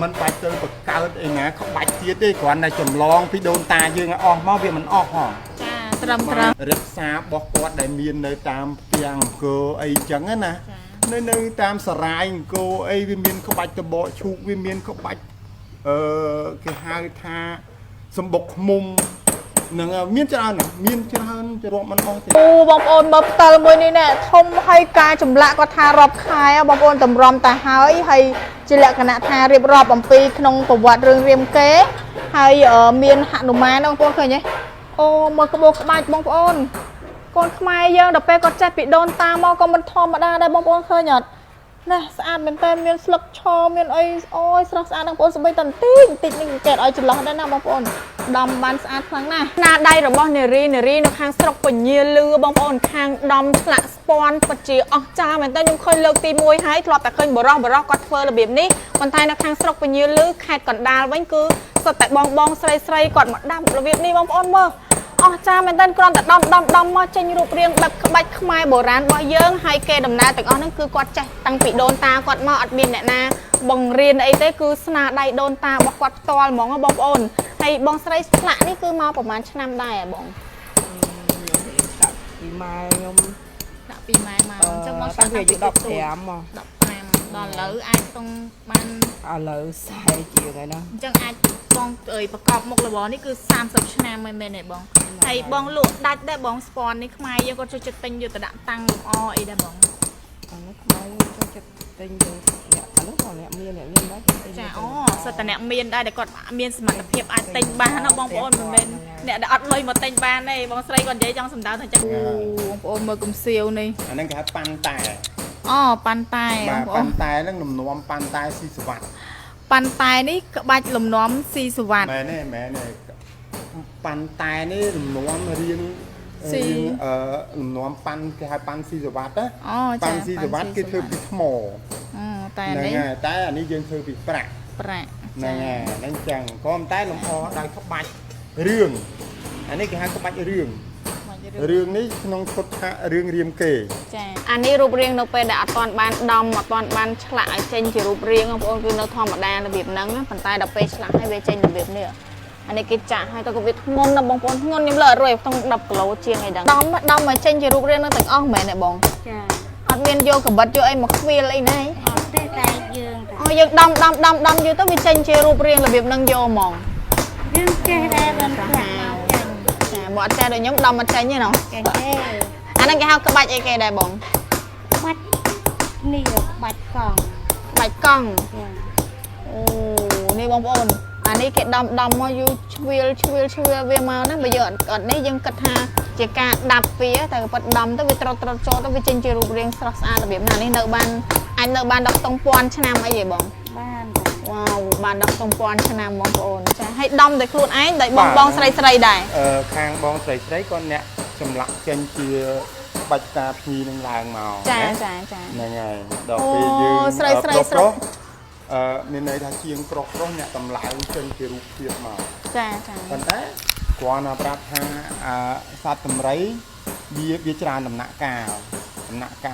มันไปเจอแบบเกิดเองนะเขาไปเทียดได้ก่อนในจำลองพี่โดนตายืงออกมาเวียมันออกห้องจ้าตรำรักษาบอกกอดได้เมียนในตามเพียงโกไอจังนะในตามสลายโกไอวิเมียนเขาไปตะโบชูวิเมียนเขาไปคือหาทาสมบกมุมหนึ่งเมียนจะเอาหนึ่งเมียนจะเอาจะรวมมันออกปูบองโอนแบบตาละมวยนี่เนี่ยทมให้กายจำละก็ทารอบคายบองโอนตำรอมตาหายให้จิเลกณะทาเรียบรอบบางปีขนมประวัติเรื่องเรียมเก๋ให้เมียนหันุมาน้องโอนเคยไหมโอ้มากระโบกบายบองโอนก่อนขมายยังดับเป้ก็แจ็คปิดโดนตามอก็มันทอมมาได้บองโอนเคยหยดนะสะอาดเป็นเมียนสลักชอเมียนโอ้ยสลักสะอาดบองโอนสบายตันติดนี่เกตจุดหลังได้นะบองโอนดำบานสะอาดครั้งหน้าหน้าได้หรือบ่เนรีในข้างสลักปัญญาลือบองโอนข้างดำสละสปอนปัจจีออกจ้าเหมือนตอนยังเคยเลิกตีมวยให้ทลอดแต่เคยบรอกก็เฟอร์ระเบียบนี้คนไทยในข้างสลักปัญญาลือแคดก่อนดาวันคือสแต่บองใส่ก่อนหมดดำระเบียบนี้บองโอนเมื่ออ๋อจ้ามันต้นกรอนแต่ดำมาเจนรูปเรียงแบบขบัดขมายโบราณบ่เยิ้งไฮเกดำนาแต่อ๋อนั่นคือกอดใจตั้งปีโดนตากอดมาอัดบินเนี่ยนะบังเรียนไอ้เต้คือสนาได้โดนตาบอกกอดตอลมองว่าบองโอนไอ้บองสไลส์ละนี่คือมาประมาณชนำได้อะบองปีไม้ยมปีไม้มาจะมองตั้งแต่อยู่ดอกแถมอ่ะดอกแถมตอนเลิกไอ้ตรงมันเลิกใส่จีไงเนาะจังไอ้บองประกอบหมกระบอนี่คือ30ชนำไม่เนี่ยบองไอ้บองหลุดได้บองสปอนนี่ขมายยังก็จะติงอยู่แต่ดัตั้งอ้อไอ้ได้บองอันนี้ขมายก็จะติงอยู่เนี่ยอันนี้ของเนี่ยเมียเนี่ยได้จ้าอ๋อสตเนี่ยเมียนได้แต่ก่อนเมียนสมัครเพียบไอ้ติงบ้านนะบองโอนมันเป็นเนี่ยอัดเลยมาติงบ้านนี่บองใส่ก่อนยัยจังสมดาวถึงจะบองโอนมือกลุ่มเซียวนี่อันนั้นครับปันแต่อ๋อปันแต่ปันแต่นั่งหนุ่มนวมปันแต่สีสวัสดิ์ปันตายนี่ใบหลุมน้อมสีสวัสดิ์แม่เนี่ยปันตายนี่หลุมน้อมเรียงหลุมน้อมปันคือให้ปันสีสวัสดิ์นะปันสีสวัสดิ์คือเธอปิดหมอแต่นี่แต่อันนี้ยังเธอปิดประนั่นไงนั่นจังก็มันแต่หลุมพอได้เขาใบเรื่องอันนี้คือให้เขาใบเรื่องนี้น้องทศเรื่องเรียมเก๋อันนี้รูปเรียงเราไปแต่ตอนบานดำตอนบานฉลาดเจนจะรูปเรียงขององค์คือเราทอมมาได้ระเบียบนั้นนะผ่านใต้ดับไปฉลาดให้เวเจนระเบียบเนี่ยอันนี้กิจจะให้ตัวกบิดงนนะบางคนงนยิ่งเลยรวยต้องดับกลัวเชียงไอ้ดังดำมาเจนจะรูปเรียงนั่งแต่งอ้อมแม่เนี่ยบองอัดเวียนโยกับบัดโยไอ้หมกเวียนอะไรนี่ยังดำอยู่ต้องมีเจนจะรูปเรียงระเบียบนั่งโยมองยังแก่ได้บางครั้งบ่ใจเดี๋ยวnhóm đâm mà chơi như nào anh đang cái hao cái bạch ấy cái đây bông bạch nì bạch con ồ nì bông ôn anh ấy cái đâm mà you chui về màu nó bây giờ ở đây dân cật ha chỉ cả đạp phía tại vật đâm tới việc trâu tới việc trên chơi rùa riêng sao là điểm nào đi nợ ban anh nợ ban đọc tông quan cho nam ấy vậy bông wow បានដកសំពាន់ឆ្នាំបងប្អូនចាឲ្យដំដោយខ្លួនឯងដោយបងស្រីដែរខាងបងស្រីគាត់អ្នកចម្លាក់ចេញជាបាច់ការភ្ញីនឹងឡើងមកចាហ្នឹងហើយដល់ពេលយើងស្រីមានន័យថាជាងប្រុសអ្នកតម្លើងចេញជារូបភាពមកចាប៉ុន្តែគ្រាន់តែប្រាប់ថាសត្វតម្រៃវាច្រើនដំណាក់កា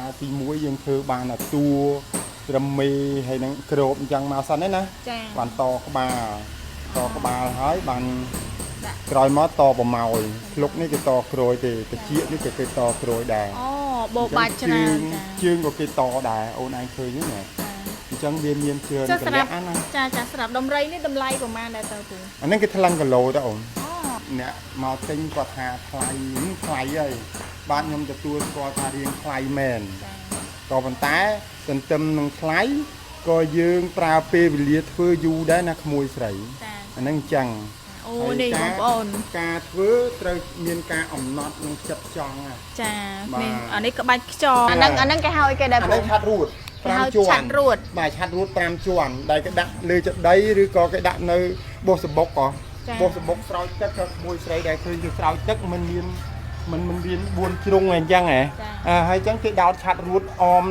លទី1យើងធ្វើបានតែតួត្រឹមមេហើយនឹងក្របអញ្ចឹងមកសិនទេណាបានតក្បាលហើយបានក្រោយមកតប្រម៉ោយភ្លុកនេះគេតក្រួយទេតិចនេះគេតក្រួយដែរអូបោបាច់ច្រើនជើងក៏គេតដែរអូនឯងឃើញទេណាអញ្ចឹងវាមានជើងកលៈណាចាស្រាប់ដំរីនេះតម្លៃប្រហែលដែរទៅពូអានេះគេថ្លឹងគីឡូទៅអូនអ្នកមកទិញគាត់ថាថ្លៃហើយបាទខ្ញុំទទួលស្គាល់ថារៀងថ្លៃមែនក៏ប៉ុន្តែទន្ទឹមនឹងថ្លៃក៏យើងប្រើពេលវេលាធ្វើយូរដែរណាក្មួយស្រីអាហ្នឹងអញ្ចឹងអូនេះបងប្អូនការធ្វើត្រូវមានការអំណត់និងចិត្តចង់ចាមានអានេះក្បាច់ខ្យងអាហ្នឹងគេហៅគេដែរបងឆាត់រួត5ជាន់បាទឆាត់រួត5ជាន់ដែលគេដាក់លើចដីឬក៏គេដាក់នៅបោះសបុកក៏បោះសបុកស្រោចទឹកក៏ក្មួយស្រីដែលឃើញគេស្រោចទឹកมันមាន4ជ្រុងអញ្ចឹងហ៎ហើយអញ្ចឹងគេដោតឆាត់រួតអម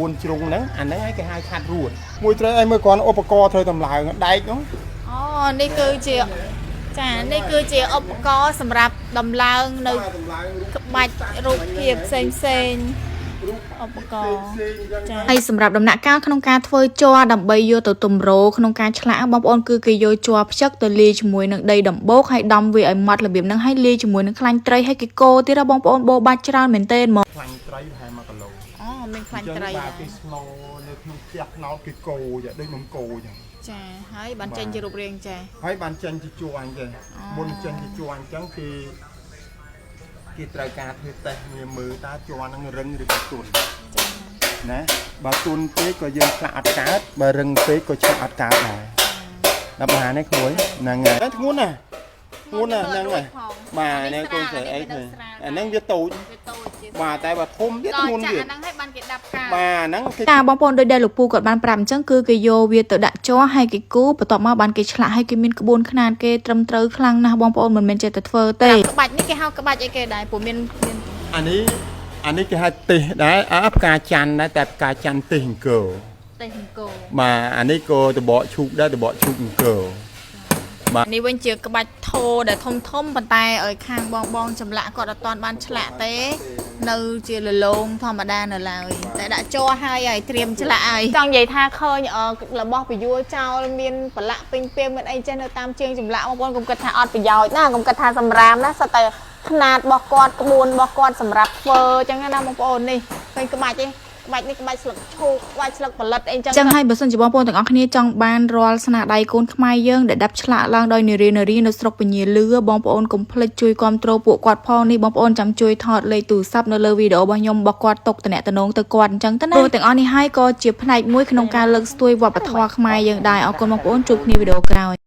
4ជ្រុងហ្នឹងអាហ្នឹងឲ្យគេហៅឆាត់រួតមួយត្រូវឲ្យមើលគ្រាន់ឧបករណ៍ត្រូវតម្លើងដែកហ្នឹងអូនេះគឺជានេះគឺជាឧបករណ៍សម្រាប់តម្លើងនៅក្បាច់រូបភាពផ្សេងរូប ឧបករណ៍ចាហើយសម្រាប់ដំណាក់កាលក្នុងការធ្វើជ័រដើម្បីយកទៅទម្រក្នុងការឆ្លាក់បងប្អូនគឺគេយកជ័រផ្ចឹកទៅលាយជាមួយនឹងដីដំបូកហើយដំវាឲ្យម៉ត់របៀបហ្នឹងហើយលាយជាមួយនឹងខ្លាញ់ត្រីហើយគេកូរទៀតបងប្អូនបោបាច់ច្រើនមែនទែនហ្មង ខ្លាញ់ត្រីប្រហែល1គីឡូ អូមានខ្លាញ់ត្រី បាទគេស្នូនៅក្នុងផ្ទះខ្នោតគេកោយ៉ាងដូចនំកោចឹង ចាហើយបានចេញជារូបរាងចា ហើយបានចេញជាជួអញ្ចឹងមុនចេញជាជួអញ្ចឹងគេត្រូវការធ្វើតេស្តមើលតើជួហ្នឹងរឹងឬក៏ទន់ណាបើទន់ពេកក៏យើងឆ្លាក់អត់កើតបើរឹងពេកក៏ឆ្លាក់អត់កើតដែរដល់ប្រហែលនេះក្មួយហ្នឹងហើយធ្ងន់ណាហ្នឹងហើយបាទនេះកូនស្រីអីទេអាហ្នឹងវាតូចបាទតែបើធំទៀតធ្ងន់ទៀតហ្នឹងហើយបានគេដាប់ការបាទហ្នឹងចាបងប្អូនដូចដែលលោកពូគាត់បានប្រាប់អញ្ចឹងគឺគេយកវាទៅដាក់ជ័រហើយគេគូរបន្ទាប់មកបានគេឆ្លាក់ហើយគេមានក្បួនខ្នាតគេត្រឹមត្រូវខ្លាំងណាស់បងប្អូនមិនមែនចេះតែធ្វើទេក្បាច់នេះគេហៅក្បាច់អីគេដែរព្រោះមានអានេះគេហៅទេសដែរផ្កាច័ន្ទដែរតែផ្កាច័ន្ទទេសអង្គរបាទអានេះក៏តបកឈូកដែរតបកឈូកអង្គរបាទនេះវិញជាក្បាច់ធោដែលធំប៉ុន្តែឲ្យខាងបងចម្លាក់គាត់អត់ទាន់បានឆ្លាក់ទេនៅជាលលោងធម្មតានៅឡើយតែដាក់ជ័រហើយត្រៀមឆ្លាក់ហើយចង់និយាយថាឃើញរបស់ពយួរចោលមានប្រឡាក់ពេញពេញមានអីចេះនៅតាមជាងចម្លាក់បងប្អូនកុំគិតថាអត់ប្រយោជន៍ណាកុំគិតថាសម្រាមណាសិតតែຂະຫນາດរបស់គាត់ក្បួនរបស់គាត់សម្រាប់ធ្វើអញ្ចឹងណាបងប្អូននេះឃើញក្បាច់នេះក្បាច់ស្លឹកឈូកក្បាច់ស្លឹកផលិតអីចឹងចឹងហើយបើសិនជាបងប្អូនទាំងអស់គ្នាចង់បានរាល់ស្នាដៃកូនខ្មែរយើងដែលដាប់ឆ្លាក់ឡើងដោយនារីនៅស្រុកពញាលឿបងប្អូនកុំភ្លេចជួយគាំទ្រពួកគាត់ផងនេះបងប្អូនចាំជួយថតលេខទូរស័ព្ទនៅលើវីដេអូរបស់ខ្ញុំរបស់គាត់ទុកតំណទៅគាត់អញ្ចឹងទៅណាព្រោះទាំងអស់នេះហើយក៏ជាផ្នែកមួយក្នុងការលើកស្ទួយវប្បធម៌ខ្មែរយើងដែរអរគុណបងប្អូនជួបគ្នាវីដេអូក្រោយ